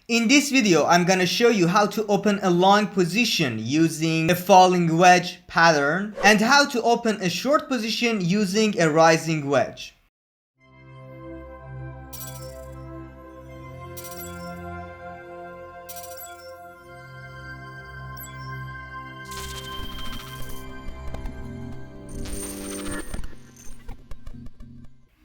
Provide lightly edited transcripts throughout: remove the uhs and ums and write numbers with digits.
In this video, I'm gonna show you how to open a long position using a falling wedge pattern and how to open a short position using a rising wedge.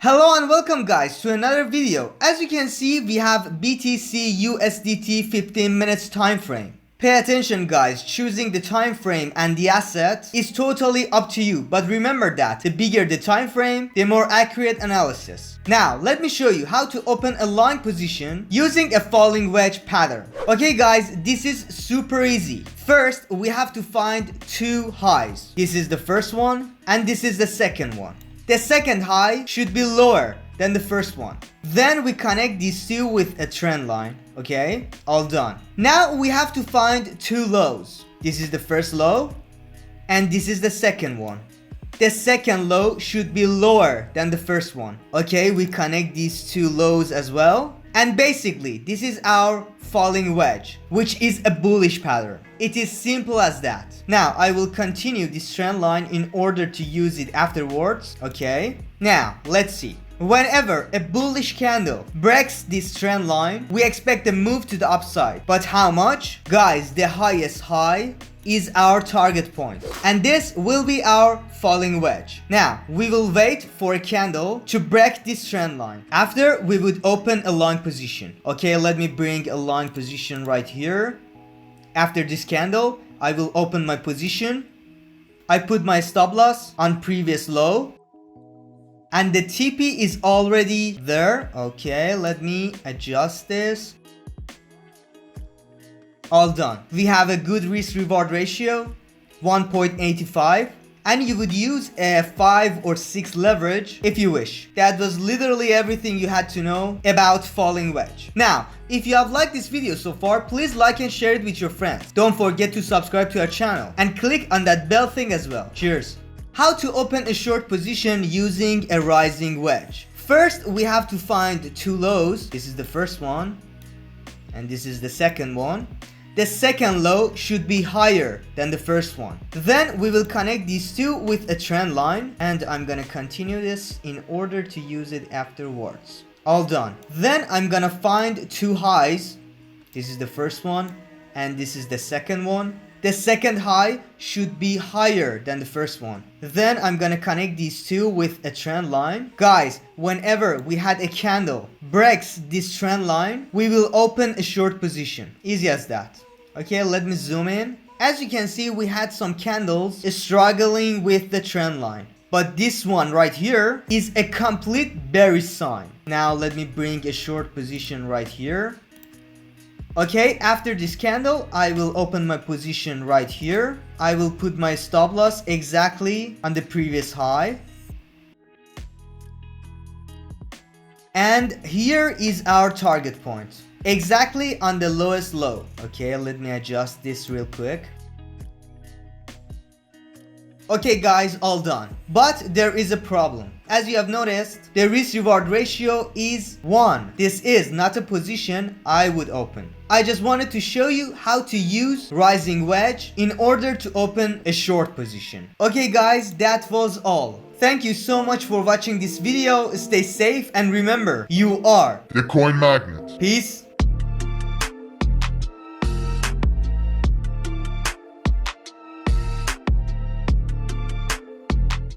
Hello and welcome guys to another video. As you can see, we have BTC USDT 15 minutes time frame. Pay attention guys, choosing the time frame and the asset is totally up to you, but remember that the bigger the time frame, the more accurate analysis. Now let me show you how to open a long position using a falling wedge pattern. Okay guys, this is super easy. First we have to find two highs. This is the first one and this is the second one. The second high should be lower than the first one. Then we connect these two with a trend line. Okay, all done. Now we have to find two lows. This is the first low and this is the second one. The second low should be lower than the first one. Okay, we connect these two lows as well. And basically, this is our falling wedge, which is a bullish pattern. It is simple as that. Now, I will continue this trend line in order to use it afterwards. Okay. Now, let's see. Whenever a bullish candle breaks this trend line, we expect a move to the upside. But how much? Guys, the highest high is our target point. And this will be our falling wedge. Now, we will wait for a candle to break this trend line. After, we would open a long position. Okay, let me bring a long position right here. After this candle, I will open my position. I put my stop loss on previous low. And the TP is already there. Okay, let me adjust this. All done. We have a good risk reward ratio, 1.85. And you would use a 5 or 6 leverage if you wish. That was literally everything you had to know about falling wedge. Now, if you have liked this video so far, please like and share it with your friends. Don't forget to subscribe to our channel and click on that bell thing as well. Cheers. How to open a short position using a rising wedge. First, we have to find two lows. This is the first one and this is the second one. The second low should be higher than the first one. Then we will connect these two with a trend line and I'm gonna continue this in order to use it afterwards. All done. Then I'm gonna find two highs. This is the first one and this is the second one. The second high should be higher than the first one. Then I'm gonna connect these two with a trend line. Guys, whenever we had a candle breaks this trend line, we will open a short position. Easy as that. Okay, let me zoom in. As you can see, we had some candles struggling with the trend line. But this one right here is a complete bearish sign. Now let me bring a short position right here. Okay, after this candle, I will open my position right here. I will put my stop loss exactly on the previous high. And here is our target point. Exactly on the lowest low. Okay, let me adjust this real quick. Okay guys, all done. But there is a problem. As you have noticed, the risk reward ratio is 1. This is not a position I would open. I just wanted to show you how to use rising wedge in order to open a short position. Okay guys, that was all. Thank you so much for watching this video. Stay safe and remember, you are the coin magnet. Peace.